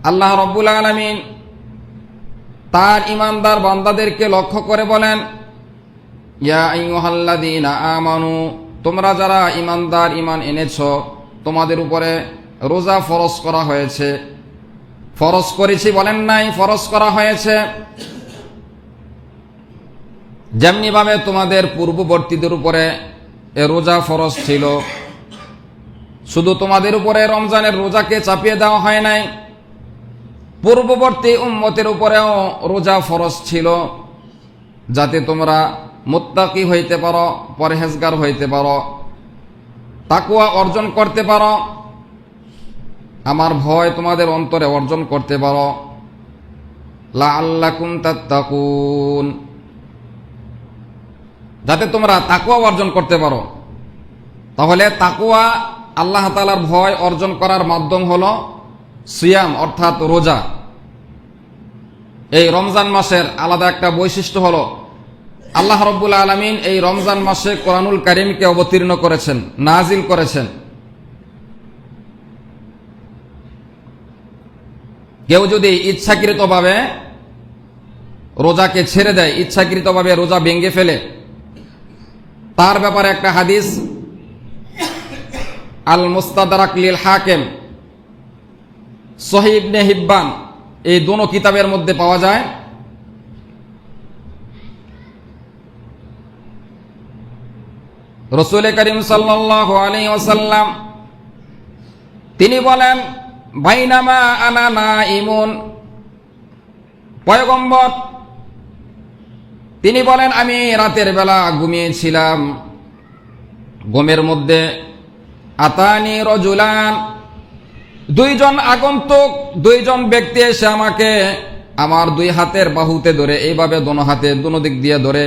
আল্লাহ রাব্বুল আলামিন তার ইমানদার বান্দাদেরকে লক্ষ্য করে বলেন, ইয়া আইয়ুহাল্লাযীনা আমানু, তোমরা যারা ইমানদার, ইমান এনেছো, তোমাদের উপরে রোজা ফরজ করা হয়েছে। ফরজ করেছি বলেন নাই, ফরজ করা হয়েছে। যেমনি ভাবে তোমাদের পূর্ববর্তীদের উপরে রোজা ফরজ ছিল, শুধু তোমাদের উপরে রমজানের রোজাকে চাপিয়ে দেওয়া হয় নাই, পূর্ববর্তী উম্মতের উপরেও রোজা ফরজ ছিল, যাতে তোমরা মুত্তাকি হইতে পারো, পরহেজগার হইতে পারো, তাকওয়া অর্জন করতে পারো, আমার ভয় তোমাদের অন্তরে অর্জন করতে পারো। লাআল্লাকুম তাত্তাকুন, যাতে তোমরা তাকওয়া অর্জন করতে পারো। তাহলে তাকওয়া, আল্লাহ তাআলার ভয় অর্জন করার মাধ্যম হলো সিয়াম, অর্থাৎ রোজা। এই রমজান মাসের আলাদা একটা বৈশিষ্ট্য হলো আল্লাহ রাব্বুল আলামিন এই রমজান মাসে কোরআনুল কারীমকে অবতীর্ণ করেছেন, নাজিল করেছেন। কেউ যদি ইচ্ছাকৃতভাবে রোজাকে ছেড়ে দেয়, ইচ্ছাকৃতভাবে রোজা ভেঙে ফেলে, তার ব্যাপারে একটা হাদিস আল মুস্তাদরাক লিল হাকিম, সহিহ ইবনে হিব্বান, এই দুটো কিতাবের মধ্যে পাওয়া যায়। রাসূল করিম সাল্লাল্লাহু আলাইহি ওয়াসাল্লাম তিনি বলেন, বাইনামা আনা নাইমুন, পয়গম্বর তিনি বলেন, আমি রাতের বেলা ঘুমিয়েছিলাম, ঘুমের মধ্যে আতানি রাজুলান, দুইজন আগন্তুক, দুইজন ব্যক্তি এসে আমাকে আমার দুই হাতের বাহুতে ধরে, এইভাবে দোনো হাতে দোনো দিক দিয়ে ধরে,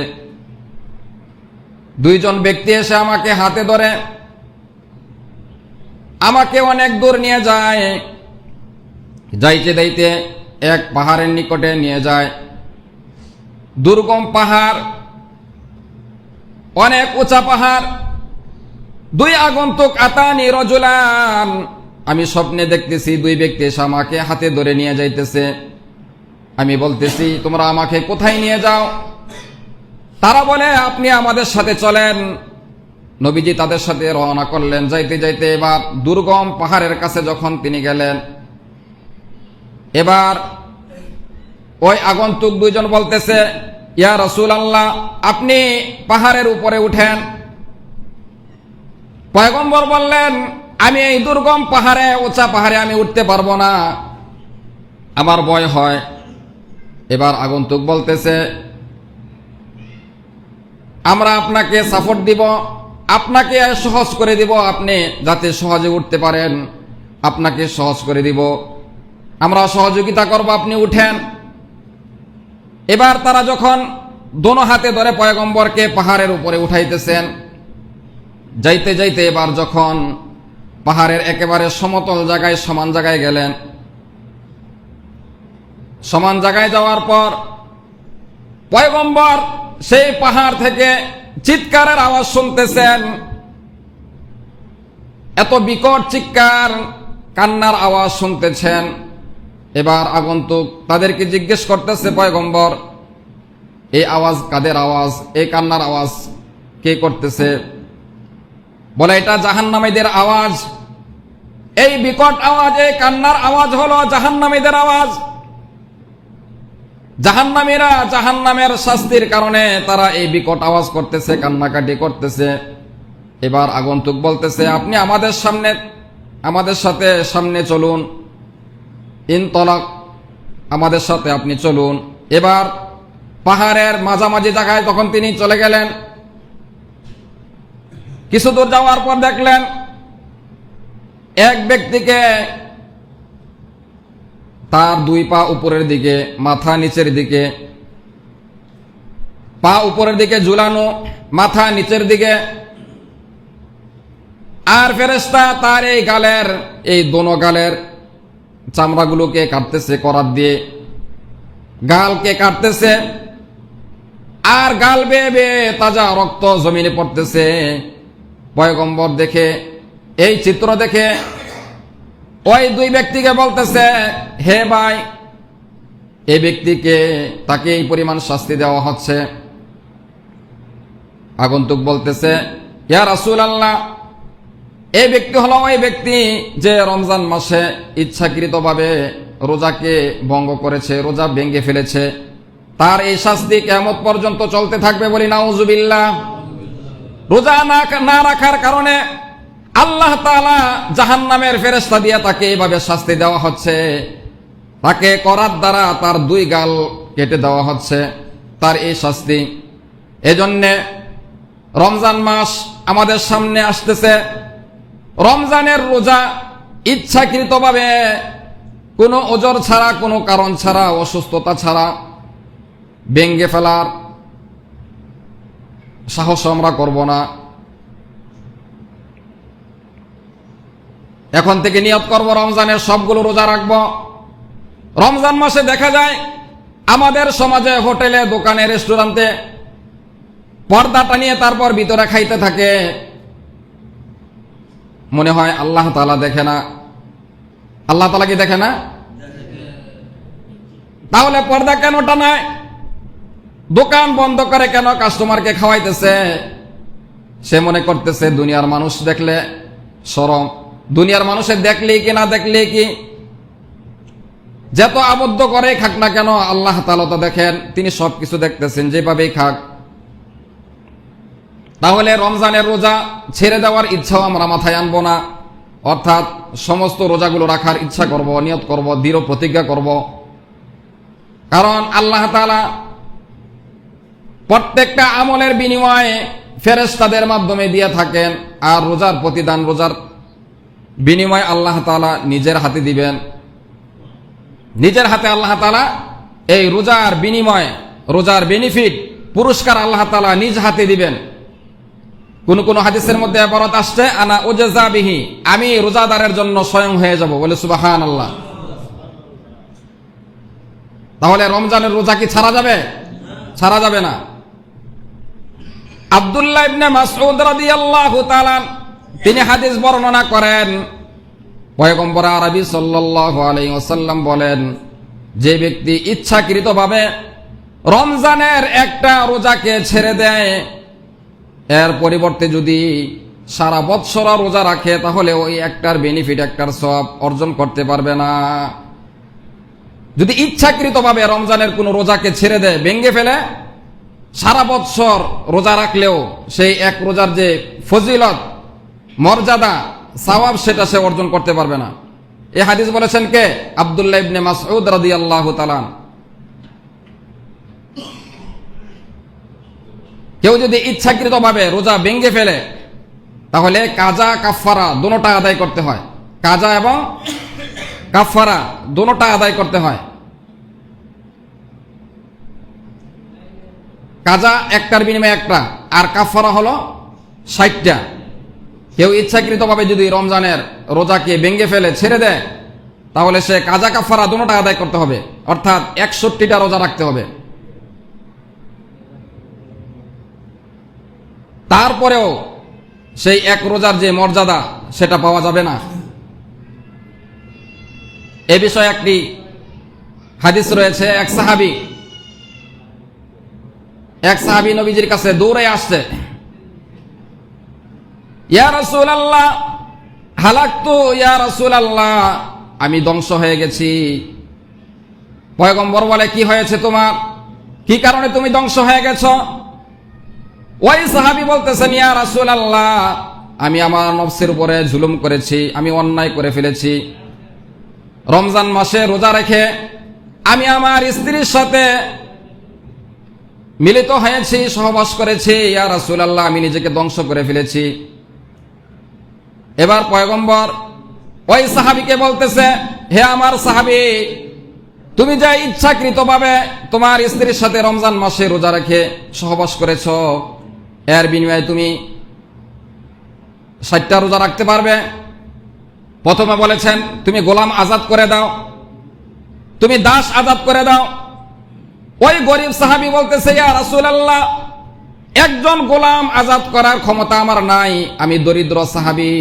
দুইজন ব্যক্তি এসে আমাকে হাতে ধরে আমাকে অনেক দূর নিয়ে যায়। যাইতে যাইতে এক পাহাড়ের নিকটে নিয়ে যায়, দুর্গম পাহাড়, অনেক উঁচা পাহাড়। দুই আগন্তুক আতানি রাজুলান, আমি স্বপ্নে দেখতেছি দুই ব্যক্তি এসে আমাকে হাতে ধরে নিয়ে যাইতেছে। আমি বলতেছি, তোমরা আমাকে কোথায় নিয়ে যাও? তারা বলে, আপনি আমাদের সাথে চলেন। নবীজি তাদের সাথে রওনা করলেন। যাইতে যাইতে এবার দুর্গম পাহাড়ের কাছে যখন তিনি গেলেন, এবার ওই আগন্তুক দুইজন বলতেছে, ইয়া রাসূলুল্লাহ, আপনি পাহাড়ের উপরে উঠেন। পয়গম্বর বললেন, আমি এই দুর্গম পাহাড়ে, উঁচা পাহাড়ে আমি উঠতে পারবো না, আমার ভয় হয়। এবার আগন্তুক বলতেছে, আমরা আপনাকে সাপোর্ট দিব, আপনাকে সহজ করে দিব, আপনি যাতে সহজে উঠতে পারেন, আপনাকে সহজ করে দিব, আমরা সহযোগিতা করব, আপনি উঠেন। এবার তারা যখন দোনো হাতে ধরে পয়গম্বরকে পাহাড়ের উপরে উঠাইতেছেন, যাইতে যাইতে এবার যখন পাহাড়ের একেবারে সমতল জায়গায়, সমান জায়গায় গেলেন, সমান জায়গায় যাওয়ার পর পয়গম্বর সেই পাহাড় থেকে চিৎকারের আওয়াজ শুনতেছেন। এত বিকট চিৎকার, কান্নার আওয়াজ শুনতেছেন। এবার আগন্তুক তাদেরকে জিজ্ঞেস করতেছে, পয়গম্বর, এই আওয়াজ কাদের আওয়াজ? এই কান্নার আওয়াজ কে করতেছে? বলে, এটা জাহান্নামীদের আওয়াজ। এই বিকট আওয়াজ, এই কান্নার আওয়াজ হলো জাহান্নামীদের আওয়াজ। জাহান্নামীরা জাহান্নামের শাস্তির কারণে তারা এই বিকট আওয়াজ করতেছে, কান্নাকাটি করতেছে। এবার আগন্তুক বলতেছে, আপনি আমাদের সাথে সামনে চলুন, ইনতলাক, আমাদের সাথে আপনি চলুন। এবার পাহাড়ের মাঝামাঝি জায়গায় তখন তিনি চলে গেলেন। কিছু দূর যাওয়ার পর দেখলেন এক ব্যক্তিকে, তার দুই পা উপরের দিকে, মাথা নিচের দিকে, পা উপরের দিকে ঝুলানো, মাথা নিচের দিকে, আর ফেরেশতা তার এই গালের, এই দোনো গালের চামড়াগুলোকে কাটতেছে করাত দিয়ে, গালকে কাটতেছে, আর গাল বেয়ে বেয়ে তাজা রক্ত জমিনে পড়তেছে। পয়গম্বর দেখে, এই চিত্র দেখে ওই দুই ব্যক্তিকে বলতেছে, হে ভাই, এই ব্যক্তিকে তাকে এই পরিমাণ শাস্তি দেওয়া হচ্ছে। আগন্তুক বলতেছে, ইয়া রাসূলুল্লাহ, এই ব্যক্তি হলো ওই ব্যক্তি যে রমজান মাসে ইচ্ছাকৃতভাবে রোজাকে ভঙ্গ করেছে, রোজা ভেঙে ফেলেছে, তার এই শাস্তি কিয়ামত পর্যন্ত চলতে থাকবে। বলি নাউজুবিল্লাহ। রোজা না রাখার কারণে আল্লাহ তাআলা জাহান্নামের ফেরেশতা দিয়ে তাকে এইভাবে শাস্তি দেওয়া হচ্ছে। তাকে করার দ্বারা তার দুই গাল কেটে দেওয়া হচ্ছে, তার এই শাস্তি। এজন্যে রমজান মাস আমাদের সামনে আসতেছে। রমজানের রোজা ইচ্ছাকৃতভাবে কোনো ওজর ছাড়া, কোনো কারণ ছাড়া, অসুস্থতা ছাড়া ভেঙে ফেলার সাহস আমরা করব না। এখন থেকে নিয়ত করব রমজানের সবগুলো রোজা রাখব। রমজান মাসে দেখা যায় আমাদের সমাজে হোটেলে, দোকানে, রেস্টুরেন্টে পর্দাটা নিয়ে তারপর ভিতরে খাইতে থাকে। মনে হয় আল্লাহ তাআলা দেখে না। আল্লাহ তাআলা কি দেখে না? তাহলে পর্দা কেন টানায়? দোকান বন্ধ করে কেন কাস্টমারকে খাওয়াইতেছে? সে মনে করতেছে দুনিয়ার মানুষ দেখলে শরম, দুনিয়ার মানুষের দেখলেই কি না দেখলেই কি, যত আবদ্ধ করে খাক না কেন আল্লাহ তাআলা তো দেখেন, তিনি সবকিছু দেখতেছেন, যেভাবেই খাক। তাহলে রমজানের রোজা ছেড়ে দেওয়ার ইচ্ছাও আমরা মাথায় আনবো না। অর্থাৎ সমস্ত রোজাগুলো রাখার ইচ্ছা করব, নিয়ত করব, দৃঢ় প্রতিজ্ঞা করব। কারণ আল্লাহ তাআলা প্রত্যেকটা আমলের বিনিময়ে ফেরেশতাদের মাধ্যমে দিয়ে থাকেন, আর রোজার প্রতিদান, রোজার বিনিময় আল্লাহ তাআলা নিজের হাতে দিবেন। নিজের হাতে আল্লাহ তাআলা এই রোজার বিনিময়, রোজার বেনিফিট, পুরস্কার আল্লাহ তাআলা নিজ হাতে দিবেন। কোন কোন হাদিসের মধ্যে ইবারত আসছে, আনা উজজা বিহি, আমি রোজাদারের জন্য স্বয়ং হয়ে যাব। বলে সুবহানাল্লাহ। তাহলে রমজানের রোজা কি ছাড়া যাবে? ছাড়া যাবে না। আব্দুল্লাহ ইবনে মাসউদ রাদিয়াল্লাহু তাআলা তিনি হাদিস বর্ণনা করেন, পয়গম্বর আরবি সাল্লাল্লাহু আলাইহি ওয়াসাল্লাম বলেন, যে ব্যক্তি ইচ্ছাকৃতভাবে রমজানের একটা রোজাকে ছেড়ে দেয়, এর পরিবর্তে যদি সারা বৎসর রোজা রাখে, তাহলে ওই একটার বেনিফিট, একটার সওয়াব অর্জন করতে পারবে না। যদি ইচ্ছাকৃতভাবে রমজানের কোন রোজাকে ছেড়ে দেয়, ভেঙে ফেলে, সারা বৎসর রোজা রাখলেও সেই এক রোজার যে ফজিলত, মর্যাদা, সওয়াব, সেটা সে অর্জন করতে পারবে না। এই হাদিস বলেছেন কে? আব্দুল্লাহ ইবনে মাসউদ রাদিয়াল্লাহু তাআলা। কেউ যদি ইচ্ছাকৃতভাবে রোজা ভেঙে ফেলে, তাহলে কাজা কাফারা দুটোটা আদায় করতে হয়। কাজা এবং কাফারা দুটোটা আদায় করতে হয়। কাজা একটার বিনিময়ে একটা, আর কাফারা হলো 60টা। কেউ ইচ্ছাকৃতভাবে যদি রমজানের রোজাকে ভেঙে ফেলে, ছেড়ে দেয়, তাহলে সে কাজা কাফারা দুটোটা আদায় করতে হবে, অর্থাৎ 61টা রোজা রাখতে হবে। তারপরেও সেই এক রোজার যে মর্যাদা, সেটা পাওয়া যাবে না। এ বিষয়ে একটি হাদিস রয়েছে। এক সাহাবী নবীজির কাছে দৌড়ে আসছে, ইয়া রাসূলুল্লাহ হালাকতু, ইয়া রাসূলুল্লাহ আমি ধ্বংস হয়ে গেছি। পয়গম্বর বলে, কি হয়েছে তোমার? কি কারণে তুমি ধ্বংস হয়ে গেছো? ওই সাহাবী বলতেছেন, ইয়া রাসূলুল্লাহ আমি আমার নফসের উপরে জুলুম করেছি, আমি অন্যায় করে ফেলেছি। রমজান মাসে রোজা রেখে আমি আমার স্ত্রীর সাথে মিলিত হয়েছি, সহবাস করেছি। ইয়া রাসূলুল্লাহ আমি নিজেকে ধ্বংস করে ফেলেছি। এবার পয়গম্বর ওই সাহাবীকে বলতেছে, হে আমার সাহাবী, তুমি যে ইচ্ছাকৃতভাবে তোমার স্ত্রীর সাথে রমজান মাসে রোজা রেখে সহবাস করেছ, এর বিনিময়ে তুমি 60টা রোজা রাখতে পারবে? প্রথমে বলেছেন, তুমি গোলাম আজাদ করে দাও, তুমি দাস আজাদ করে দাও। ওই গরিব সাহাবী বলতেছে, ইয়া রাসূলুল্লাহ একজন গোলাম আজাদ করার ক্ষমতা আমার নাই, আমি দরিদ্র সাহাবী,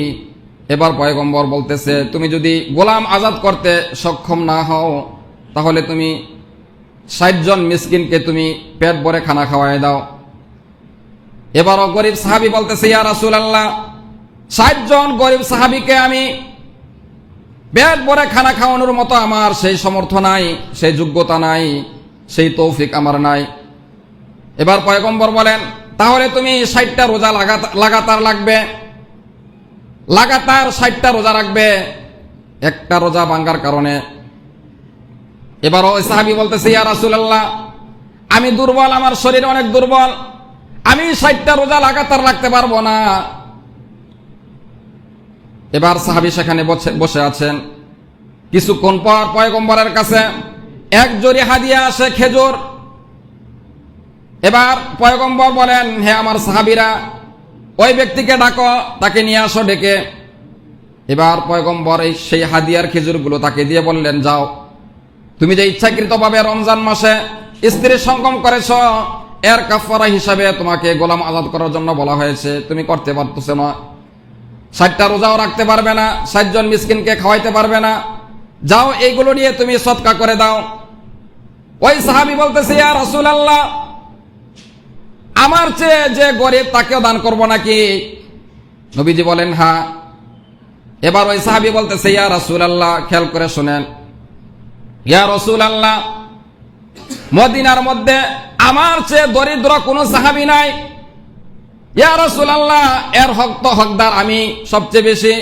এবার পয়গম্বর বলতেছে, তুমি যদি গোলাম আজাদ করতে সক্ষম না হও তাহলে তুমি 60 জন মিসকিনকে তুমি পেট ভরে খানা খাওয়ায় দাও। এবারও গরিব সাহাবী বলতেছে, ইয়া রাসূলুল্লাহ, 60 জন গরিব সাহাবীকে আমি পেট ভরে খানা খাওয়ানোর মতো আমার সেই সামর্থ্য নাই, সেই যোগ্যতা নাই, সেই তৌফিক আমার নাই। এবার পয়গম্বর বলেন, তাহলে তুমি 60টা রোজা লাগাতার লাগবে, লাগাতার 60টা রোজা রাখবে একটা রোজা ভাঙ্গার কারণে। এবার ওই সাহাবী বলতেছে, ইয়া রাসূলুল্লাহ, আমি দুর্বল, আমার শরীর অনেক দুর্বল, আমি 60টা রোজা লাগাতার রাখতে পারবো না। এবার সাহাবী সেখানে বসে আছেন। কিছুক্ষণ পর পয়গম্বরের কাছে এক জরি হাদিয়া আসে, খেজুর। এবার পয়গম্বর বলেন, হে আমার সাহাবীরা, ওই ব্যক্তিকে ডাকো, তাকে নিয়ে আসো ডেকে। এবার পয়গম্বর সেই হাদিয়ার খেজুরগুলো তাকে দিয়ে বললেন, যাও, তুমি যে ইচ্ছাকৃতভাবে রমজান মাসে স্ত্রীর সঙ্গম করেছ, এর কাফারা হিসাবে তোমাকে গোলাম আজাদ করার জন্য বলা হয়েছে, তুমি করতে পারতেছ না, 60টা রোজাও রাখতে পারবে না, 60 জন মিসকিনকে খাওয়াইতে পারবে না, যাও এইগুলো নিয়ে তুমি সদকা করে দাও। ওই সাহাবী বলতেছে, ইয়া রাসূলুল্লাহ, আমার চেয়ে যে গরিব তাকেও দান করব নাকি? নবীজি বলেন, হ্যাঁ। এবার ওই সাহাবী বলতেছে, ইয়া রাসূলুল্লাহ, খেয়াল করে শুনেন, ইয়া রাসূলুল্লাহ, মদিনার মধ্যে আমার চেয়ে দরিদ্র কোনো সাহাবী নাই। ইয়া রাসূলুল্লাহ, এর হকদার আমি সবচেয়ে বেশি,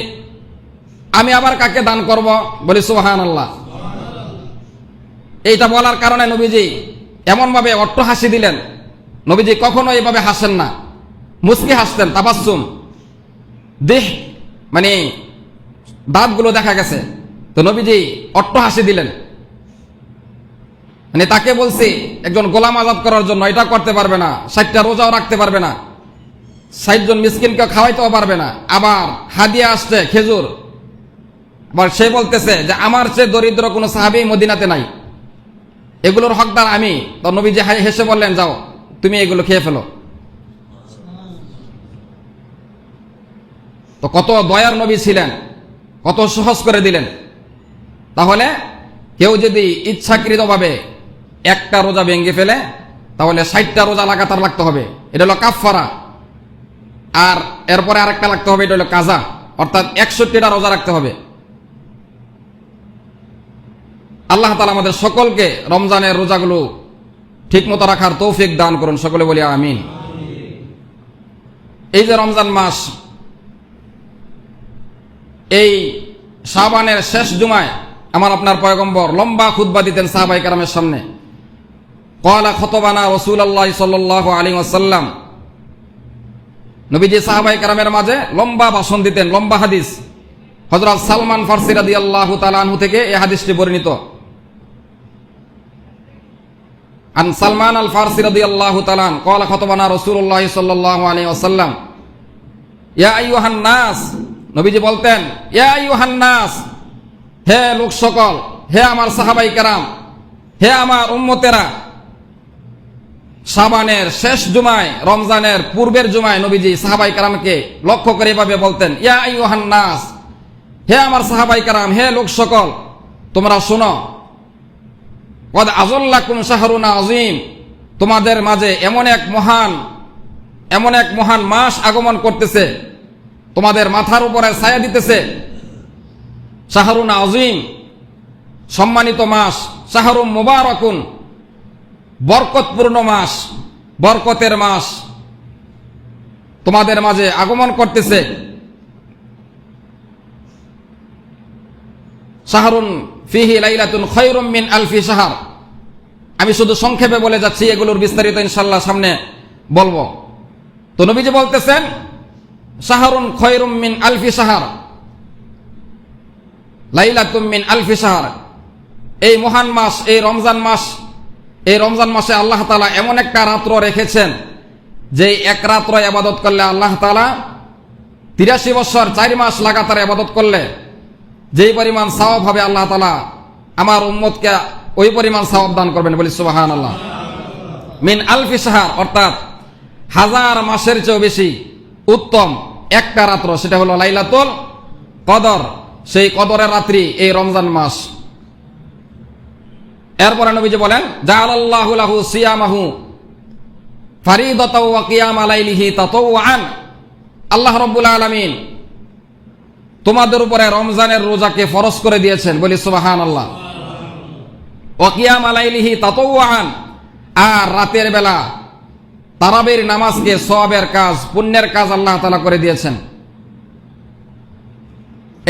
আমি আবার কাকে দান করব? বলি সুবহানাল্লাহ। এইটা বলার কারণে নবীজি এমন ভাবে অট্ট হাসি দিলেন। নবীজি কখনো এইভাবে হাসেন না, মুস্কি হাসতেন, তাবাসসুম, দেহ মানে দাঁতগুলো দেখা গেছে। তো নবীজি অট্ট হাসি দিলেন, মানে তাকে বলছি একজন গোলাম আজাদ করার জন্য এটা করতে পারবে না, 60টা রোজাও রাখতে পারবে না, 60 জন মিসকিনকে খাওয়াইতেও পারবে না, আবার হাদিয়া আসছে খেজুর। আবার সে বলতেছে যে আমার চেয়ে দরিদ্র কোনো সাহাবী মদিনাতে নাই, এগুলোর হকদার আমি। তো নবীজি হেসে বললেন, যাও, তুমি এগুলো খেয়ে ফেলো। তো কত দয়ার নবী ছিলেন, কত সহজ করে দিলেন। তাহলে কেউ যদি ইচ্ছাকৃতভাবে একটা রোজা ভেঙে ফেলে তাহলে 60টা রোজা লাগাতার রাখতে হবে, এটা হলো কাফফারা। আর এরপরে আরেকটা রাখতে হবে, এটা হলো কাজা, অর্থাৎ 61টা রোজা রাখতে হবে। আল্লাহ তাআলা আমাদের সকলকে রমজানের রোজাগুলো ঠিক মতো রাখার তৌফিক দান করুন, সকলে বলি আমিন। এই যে রমজান মাস, এই শাবানের শেষ জুমায় আমার আপনার পয়গম্বর লম্বা খুতবা দিতেন সাহাবায়ে কেরামের সামনে। ক্বালা খুতবানা রাসূলুল্লাহ সাল্লাল্লাহু আলাইহি ওয়াসাল্লাম, নবীজি সাহাবায়ে কেরামের মাঝে লম্বা ভাষণ দিতেন, লম্বা হাদিস। হযরত সালমান ফারসি রাদিয়াল্লাহু তাআলা আনহু থেকে এই হাদিসটি বর্ণিত। আন সালমান আল ফারসি রাদিয়াল্লাহু তাআলা ক্বালা খুতবানা রাসূলুল্লাহ সাল্লাল্লাহু আলাইহি ওয়াসাল্লাম, ইয়া আইয়ুহান নাস, নবীজি বলতেন, ইয়া আইয়ুহান নাস, হে লোক সকল, হে আমার সাহাবায়ে কেরাম, হে আমার উম্মতেরা। শাবানের শেষ জুমায়, রমজানের পূর্বের জুমায় নবীজি সাহাবায়ে কেরামকে লক্ষ্য করে এভাবে বলতেন, ইয়া আইয়ুহান নাস, হে আমার সাহাবায়ে কেরাম, হে লোক সকল, তোমরা শোনো, কদ আযাল্লাকুম শাহরুন আযীম, তোমাদের মাঝে এমন এক মহান মাস আগমন করতেছে, তোমাদের মাথার উপরে ছায়া দিতেছে। শাহরুন আযীম, সম্মানিত মাস, শাহরুম মুবারাকুন, বরকতপূর্ণ মাস, বরকতের মাস তোমাদের মাঝে আগমন করতেছে। শাহরুন ফিহি লাইলাতুন খায়রুম মিন আলফি শাহর। আমি শুধু সংক্ষেপে বলে যাচ্ছি, এগুলোর বিস্তারিত ইনশাআল্লাহ সামনে বলবো। তো নবীজি বলতেছেন, শাহরুন খায়রুম মিন আলফি শাহর, লাইলাতুম মিন আলফি শাহর। এই মহান মাস, এই রমজান মাস, এই রমজান মাসে আল্লাহ তাআলা এমন একটা রাত্র রেখেছেন যে এক রাত্র ইবাদত করলে আল্লাহ তাআলা 83 বছর 4 মাস লাগাতার ইবাদত করলে যেই পরিমাণ সওয়াব হবে আল্লাহ তাআলা আমার উম্মতকে ওই পরিমাণ সওয়াব দান করবেন, বলি সুবহানাল্লাহ। মিন আলফি শাহর, অর্থাৎ 1000 মাসের চেয়েও বেশি উত্তম একটা রাত্র, সেটা হলো লাইলাতুল কদর, সেই কদরের রাত্রি এই রমজান মাস। এরপরে নবীজি বলেন, জাআলাল্লাহু লাহু সিয়ামাহু ফারিদাতাও ওয়া কিয়ামা লাইলিহি তাতাওয়ান। আল্লাহ রাব্বুল আলামিন তোমাদের উপরে রমজানের রোজাকে ফরজ করে দিয়েছেন, বলি সুবহানাল্লাহ। ওয়া কিয়ামা লাইলিহি তাতাওয়ান, আর রাতের বেলা তারাবির নামাজকে সওয়াবের কাজ, পুণ্যের কাজ আল্লাহ তাআলা করে দিয়েছেন।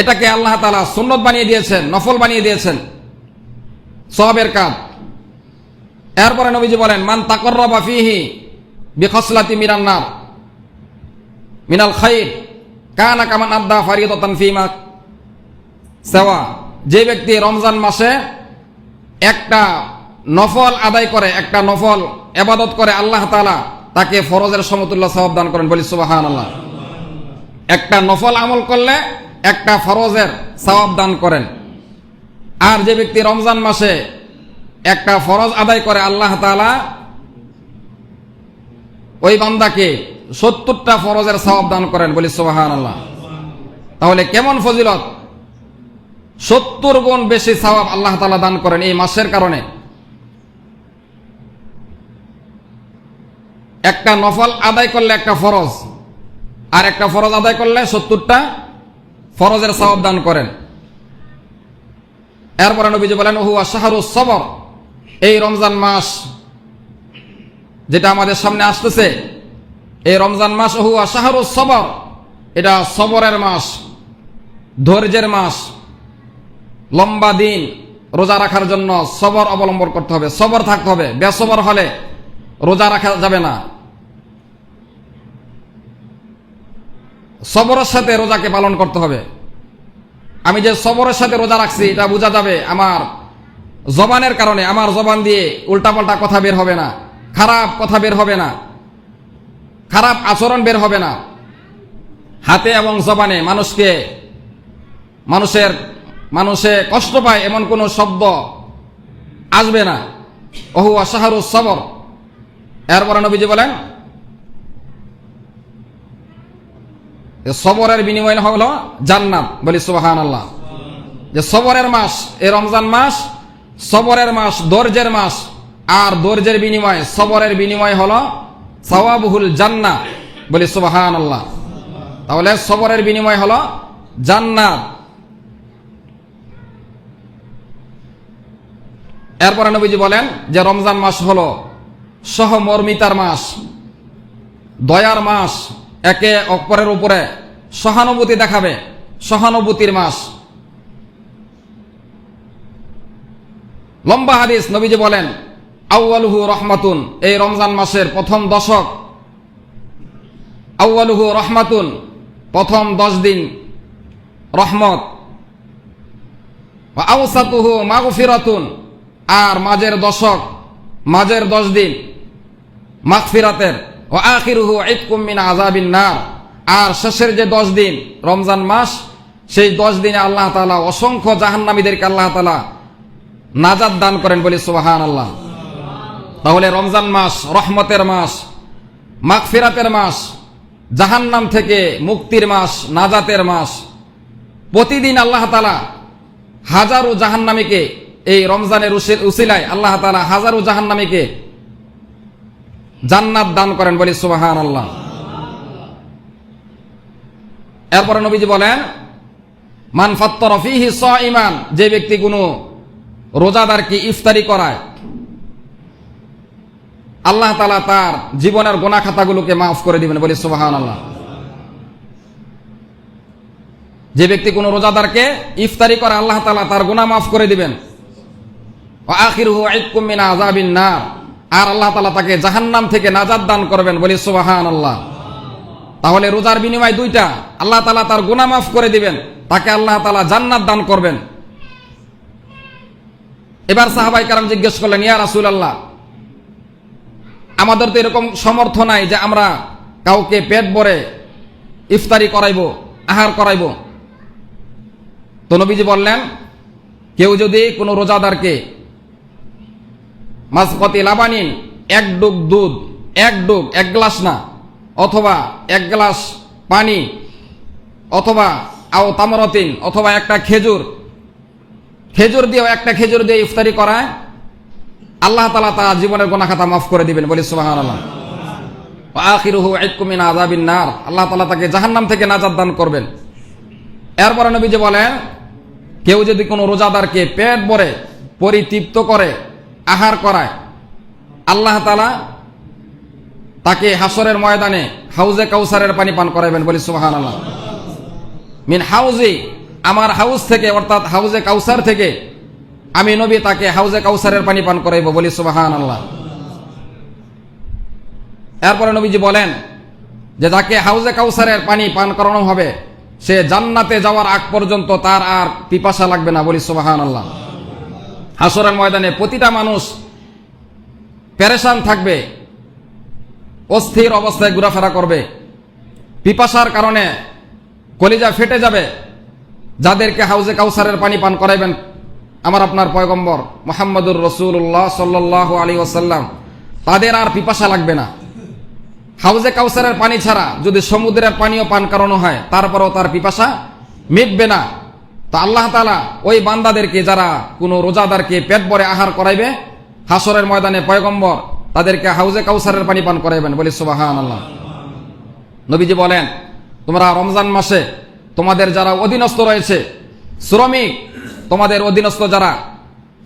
এটাকে আল্লাহ তাআলা সুন্নত বানিয়ে দিয়েছেন, নফল বানিয়ে দিয়েছেন, সওয়াবের কাজ। এরপরে নবীজি বলেন, মান তাকাররাবা ফীহি বিখাসলাতি মিনান নার মিনাল খাইর কানা কামান আদ্দা ফারিদাতান ফীমা সাওয়া। যে ব্যক্তি রমজান মাসে একটা নফল আদায় করে, একটা নফল ইবাদত করে, আল্লাহ তাআলা তাকে ফরজের সমতুল্য সওয়াব দান করেন, বলি সুবহানাল্লাহ। একটা নফল আমল করলে একটা ফরজের সওয়াব দান করেন। আর যে ব্যক্তি রমজান মাসে একটা ফরজ আদায় করে, আল্লাহ তাআলা ওই বান্দাকে 70টা ফরজের সওয়াব দান করেন, বলি সুবহানাল্লাহ। তাহলে কেমন ফজিলত! 70 গুণ বেশি সওয়াব আল্লাহ তাআলা দান করেন এই মাসের কারণে। একটা নফল আদায় করলে একটা ফরজ, আর একটা ফরজ আদায় করলে 70টা ফরজের সওয়াব দান করেন। এরপরে নবীজি বলেন, হুয়া শাহরুস সবর। এই রমজান মাস যেটা আমাদের সামনে আসতেছে, এই রমজান মাস হুয়া শাহরুস সবর, এটা সবরের মাস, ধৈর্যের মাস। লম্বা দিন রোজা রাখার জন্য সবর অবলম্বন করতে হবে, সবর থাকতে হবে। বেসবর হলে রোজা রাখা যাবে না। সবরের সাথে রোজাকে পালন করতে হবে। আমি যে সবরের সাথে রোজা রাখছি এটা বোঝা যাবে আমার জবানের কারণে। আমার জবান দিয়ে উল্টাপাল্টা কথা বের হবে না, খারাপ কথা বের হবে না, খারাপ আচরণ বের হবে না। হাতে এবং জবানে মানুষে কষ্ট পায় এমন কোন শব্দ আসবে না। ওহুয়া শাহরুস সবর। এরপরে নবীজি বলেন, সবরের বিনিময় হলো জান্নাত, বলি সুবহানাল্লাহ। যে সবরের মাস, এই রমজান মাস সবরের মাস, ধৈর্যের মাস। আর ধৈর্যের বিনিময়, সবরের বিনিময় হলো সাওয়াবুল জান্নাহ, বলি সুবহানাল্লাহ। তাহলে সবরের বিনিময় হলো জান্নাত। এরপরে নবীজি বলেন যে রমজান মাস হলো সহমর্মিতার মাস, দয়ার মাস, একে অপরের উপরে সহানুভূতি দেখাবে, সহানুভূতির মাস। লম্বা হাদিস, নবীজি বলেন, আউয়ালুহু রহমাতুন। এই রমজান মাসের প্রথম দশক, আউয়ালুহু রহমাতুন, প্রথম 10 দিন রহমত। ওয়া আওসাতুহু মাগফিরাতুন, আর মাঝের দশক, মাঝের 10 দিন মাগফিরাতের। ওয়া আখিরুহু ইতকুম মিন আযাবিন নার, আর শেষের যে 10 দিন রমজান মাস, সেই 10 দিনে আল্লাহ তাআলা অসংখ্য জাহান্নামীদেরকে আল্লাহ তাআলা নাজাত দান করেন, বলি সুবহানাল্লাহ। তাহলে রমজান মাস রহমতের মাস, মাগফিরাতের মাস, জাহান্নাম থেকে মুক্তির মাস, নাজাতের মাস। প্রতিদিন আল্লাহ তাআলা হাজারো জাহান্নামীকে, এই রমজানের উসিলায় আল্লাহ তাআলা হাজারো জাহান্নামীকে জান্নাত দান করেন, বলি সুবহানাল্লাহ। এরপরে নবীজি বলেন, মান ফাত্তারা ফীহি সাইমান। যে ব্যক্তি কোনো রোজাদারকে ইফতারি করায়, আল্লাহ তাআলা তার জীবনের গুনাহ খাতাগুলোকে মাফ করে দিবেন, বলি সুবহানাল্লাহ। যে ব্যক্তি কোনো রোজাদারকে ইফতারি করে, আল্লাহ তাআলা তার গুনাহ মাফ করে দিবেন। ওয়া আখিরুহু ইতকুম মিন আযাবিন নার, আর আল্লাহ তাআলা তাকে জাহান্নাম থেকে নাজাত দান করবেন, বলি সুবহানাল্লাহ। তাহলে রোজার বিনিময় দুইটা, আল্লাহ তাআলা তার গুনাহ মাফ করে দিবেন, তাকে আল্লাহ তাআলা জান্নাত দান করবেন। এবার সাহাবায়ে কেরাম জিজ্ঞেস করলেন, ইয়া রাসূলুল্লাহ, আমাদের তো এরকম সামর্থ্য নাই যে আমরা কাউকে পেট ভরে ইফতারি করাইবো, আহার করাইবো। তো নবীজি বললেন, কেউ যদি কোনো রোজাদারকে মাসকাতি লাবানিন, 1 ডুব দুধ, 1 ডুব, 1 গ্লাস না, অথবা 1 গ্লাস পানি, অথবা আও তামরাতিন, অথবা একটা খেজুর একটা খেজুর দিয়ে ইফতারি করায়, আল্লাহ তাআলা তার জীবনের গুনাহ খাতা মাফ করে দিবেন। বলি সুবহানাল্লাহ। ওয়া আখিরুহু ইতকুম মিন আযাবিন নার, আল্লাহ তাআলা তাকে জাহান্নাম থেকে নাজাত দান করবেন। এরপরে নবীজি বলেন, কেউ যদি কোনো রোজাদারকে পেট ভরে পরিতৃপ্ত করে আহার করায়, আল্লাহ তাআলা তাকে হাসরের ময়দানে হাউজে কাউসারের পানি পান করাবেন। বলি সুবহানাল্লাহ। মিন হাউজি, আমার হাউজ থেকে, অর্থাৎ হাউজে কাউসার থেকে আমি নবী তাকে হাউজে কাউসারের পানি পান করাইব। বলি সুবহানাল্লাহ। এরপরে নবীজি বলেন যে যাকে হাউজে কাউসারের পানি পান করানো হবে, সে জান্নাতে যাওয়ার আগ পর্যন্ত তার আর পিপাসা লাগবে না। বলি সুবহানাল্লাহ। হাসরের ময়দানে প্রতিটা মানুষ পেরেশান থাকবে, অস্থির অবস্থায় ঘোরাফেরা করবে, পিপাসার কারণে কলিজা ফেটে যাবে। যাদেরকে হাউজে কাউসারের পানি পান করাইবেন আমার আপনার পয়গম্বর মুহাম্মদুর রাসূলুল্লাহ সাল্লাল্লাহু আলাইহি ওয়াসাল্লাম, তাদের আর পিপাসা লাগবে না। হাউজে কাউসারের পানি ছাড়া যদি সমুদ্রের পানিও পান করানো হয়, তারপরেও তার পিপাসা মিটবে না। তো আল্লাহ তাআলা ওই বান্দাদেরকে, যারা কোনো রোজাদারকে পেট ভরে আহার করাইবে, হাসরের ময়দানে পয়গম্বর তাদেরকে হাউজে কাউসারের পানি পান করাইবেন। বলি সুবহানাল্লাহ। নবীজি বলেন, তোমরা রমজান মাসে তোমাদের যারা অধীনস্থ রয়েছে, শ্রমিক, তোমাদের অধীনস্থ যারা,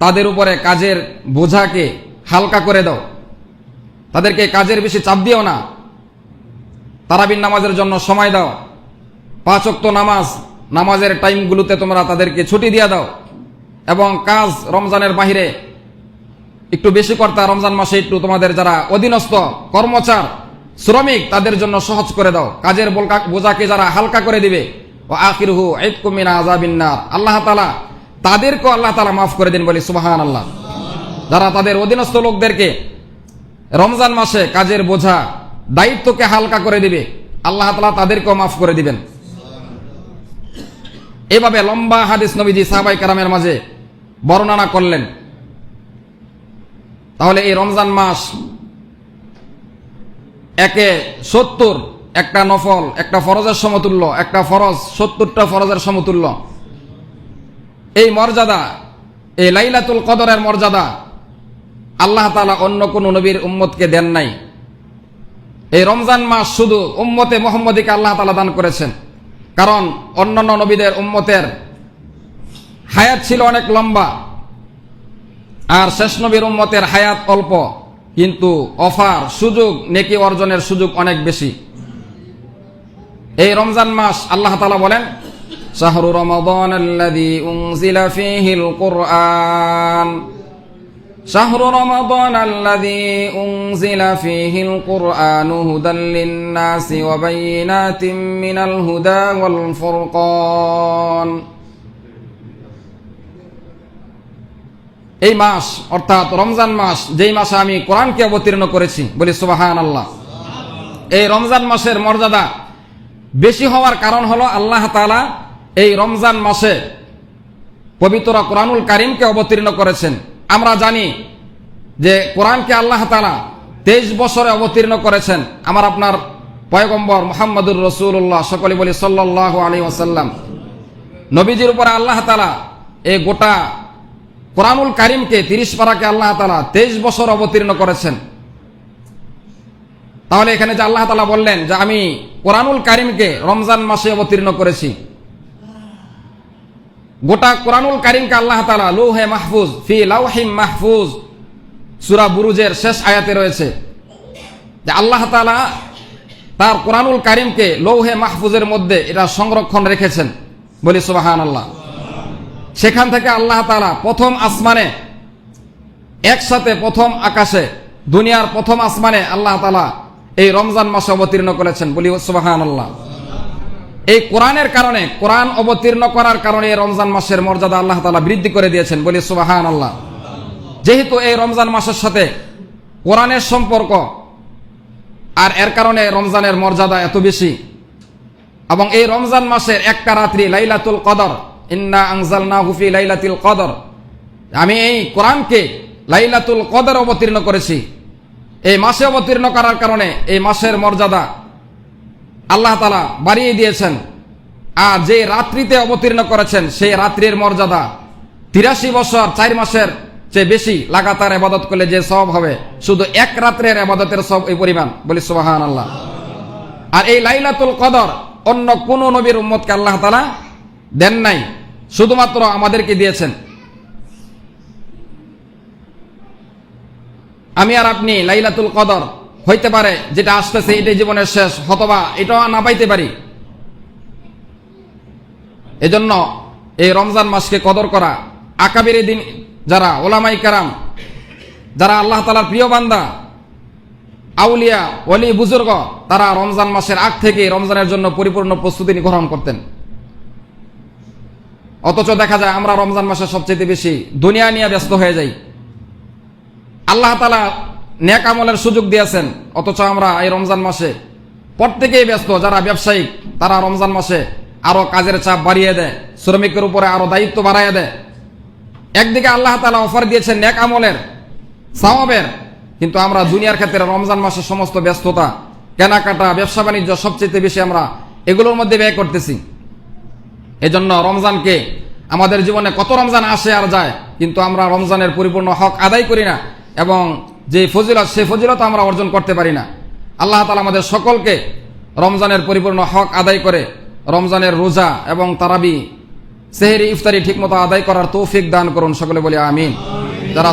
তাদের উপরে কাজের বোঝাকে হালকা করে দাও, তাদেরকে কাজের বেশি চাপ দিও না। তারাবির নামাজের জন্য সময় দাও, 5 ওয়াক্ত নামাজের টাইমগুলোতে তোমরা তাদেরকে ছুটি দিয়ে দাও, এবং কাজ রমজানের বাহিরে একটু বেশি করতে, রমজান মাসে একটু তোমাদের যারা অধীনস্থ কর্মচার, শ্রমিক, তাদের জন্য সহজ করে দাও। কাজের বোঝাকে যারা হালকা করে দিবে, ওয়া আখিরুহু ইতকুম মিন আযাবিন নার, আল্লাহ তাআলা তাদেরকে আল্লাহ তাআলা মাফ করে দিন। বলি সুবহানাল্লাহ। যারা তাদের অধীনস্থ লোকদেরকে রমজান মাসে কাজের বোঝা, দায়িত্বকে হালকা করে দিবে, আল্লাহ তাআলা তাদেরকেও মাফ করে দিবেন। এভাবে লম্বা হাদিস নবীজি সাহাবায়ে কেরামের মাঝে বর্ণনা করলেন। তাহলে এই রমজান মাস একে 70 একটা নফল, একটা ফরজের সমতুল্য, একটা ফরজ 70টা ফরজের সমতুল্য। এই মর্যাদা, এই লাইলাতুল কদরের মর্যাদা আল্লাহ তাআলা অন্য কোন নবীর উম্মতকে দেন নাই। এই রমজান মাস শুধু উম্মতে মুহাম্মদীকে আল্লাহ তাআলা দান করেছেন। কারণ অন্যান্য নবীদের উম্মতের হায়াত ছিল অনেক লম্বা, আর শেষ নবীর উম্মতের হায়াত অল্প, কিন্তু অফার, সুযোগ, নেকি অর্জনের সুযোগ অনেক বেশি। এই রমজান মাস আল্লাহ তাআলা বলেন, শাহরু রমাদানাল্লাযী উনজিলা ফীহিল কুরআন, শাহরু রমাদানাল্লাযী উনজিলা ফীহিল কুরআনু হুদাল লিন-নাসি ওয়া বায়িনাতিম মিনাল হুদা ওয়াল ফুরকান। এই মাস অর্থাৎ রমজান মাস, যেই মাসে আমি কোরআনকে অবতীর্ণ করেছি। বলি সুবহানাল্লাহ। এই রমজান মাসের মর্যাদা বেশি হওয়ার কারণ হলো আল্লাহ তাআলা এই রমজান মাসে পবিত্র কোরআনুল কারীমকে অবতীর্ণ করেছেন। আমরা জানি যে কোরআনকে আল্লাহ তাআলা 23 বছরে অবতীর্ণ করেছেন আমার আপনার পয়গম্বর মুহাম্মদুর রাসূলুল্লাহ, সকলে বলি সাল্লাল্লাহু আলাইহি ওয়াসাল্লাম। নবীজির উপরে আল্লাহ তাআলা এই গোটা কোরআনুল কারীমকে 30 পারাকে আল্লাহ তাআলা 23 বছর অবতীর্ণ করেছেন। তাহলে এখানে যে আল্লাহ তাআলা বললেন যে আমি কোরআনুল কারীমকে রমজান মাসে অবতীর্ণ করেছি, গোটা কোরআনুল কারীমকে আল্লাহ তাআলা লৌহে মাহফুজ, ফি লাওহিম মাহফুজ, সূরা বুরুজের শেষ আয়াতে রয়েছে যে আল্লাহ তাআলা তার কোরআনুল কারীমকে লৌহে মাহফুজের মধ্যে এটা সংরক্ষণ রেখেছেন। বলি সুবহানাল্লাহ। সেখান থেকে আল্লাহ তাআলা প্রথম আসমানে, একসাথে প্রথম আকাশে, দুনিয়ার প্রথম আসমানে আল্লাহ তাআলা এই রমজান মাসে অবতীর্ণ করেছেন। বলি সুবহানাল্লাহ। এই কোরআনের কারণে, কোরআন অবতীর্ণ করার কারণে এই রমজান মাসের মর্যাদা আল্লাহ তাআলা বৃদ্ধি করে দিয়েছেন। বলি সুবহানাল্লাহ। যেহেতু এই রমজান মাসের সাথে কোরআনের সম্পর্ক, আর এর কারণে রমজানের মর্যাদা এত বেশি। এবং এই রমজান মাসের একটা রাত্রি লাইলাতুল কদর, ইন্না আনজালনাহু ফি লাইলাতুল কদর, আমি এই কোরআনকে লাইলাতুল কদর অবতীর্ণ করেছি। এই মাসে অবতীর্ণ করার কারণে এই মাসের মর্যাদা আল্লাহ তাআলা বাড়িয়ে দিয়েছেন। আর যে রাত্রিতে অবতীর্ণ করেছেন সেই রাত্রির মর্যাদা 83 বছর 4 মাসের চেয়ে বেশি লাগাতার ইবাদত করলে যে সওয়াব হবে, শুধু এক রাত্রের ইবাদতের সওয়াব এই পরিমাণ। বলি সুবহানাল্লাহ। আর এই লাইলাতুল কদর অন্য কোন নবীর উম্মতকে আল্লাহ তাআলা দেন নাই, শুধুমাত্র আমাদেরকে দিয়েছেন। আমি আর আপনি লাইলাতুল কদর হইতে পারে যেটা আসতেছে এটাই জীবনের শেষ, অথবা এটাও না পাইতে পারি। এজন্য এই রমজান মাসকে কদর করা, আকাবির দিন যারা ওলামাই কেরাম, যারা আল্লাহ তাআলার প্রিয় বান্দা, আউলিয়া ওলি বুজুর্গ, তারা রমজান মাসের আগ থেকে রমজানের জন্য পরিপূর্ণ প্রস্তুতি গ্রহণ করতেন। অথচ দেখা যায় আমরা রমজান মাসে সবচেয়ে বেশি দুনিয়া নিয়ে ব্যস্ত হয়ে যাই। আল্লাহ তাআলা নেক আমলের সুযোগ দিয়েছেন, অথচ আমরা এই রমজান মাসে প্রত্যেকেই ব্যস্ত। যারা ব্যবসায়িক তারা রমজান মাসে আরো কাজের চাপ বাড়িয়ে দেয়, শ্রমিকের উপরে আরো দায়িত্ব বাড়াইয়া দেয়। একদিকে আল্লাহ তাআলা অফার দিয়েছেন নেক আমলের, সওয়াবের, কিন্তু আমরা দুনিয়ার ক্ষেত্রে রমজান মাসে সমস্ত ব্যস্ততা, কেনাকাটা, ব্যবসা বাণিজ্য সবচেয়ে বেশি আমরা এগুলোর মধ্যে ব্যয় করতেছি। এজন্য রমজানকে, আমাদের জীবনে কত রমজান আসে আর যায়, কিন্তু আমরা রমজানের পরিপূর্ণ হক আদায় করি না, এবং যে ফজিলত সেই ফজিলত আমরা অর্জন করতে পারি না। আল্লাহ তাআলা আমাদের সকলকে রমজানের পরিপূর্ণ হক আদায় করে রমজানের রোজা এবং তারাবি, সেহরি, ইফতারি ঠিকমতো আদায় করার তৌফিক দান করুন। সকলে বলি আমিন। যারা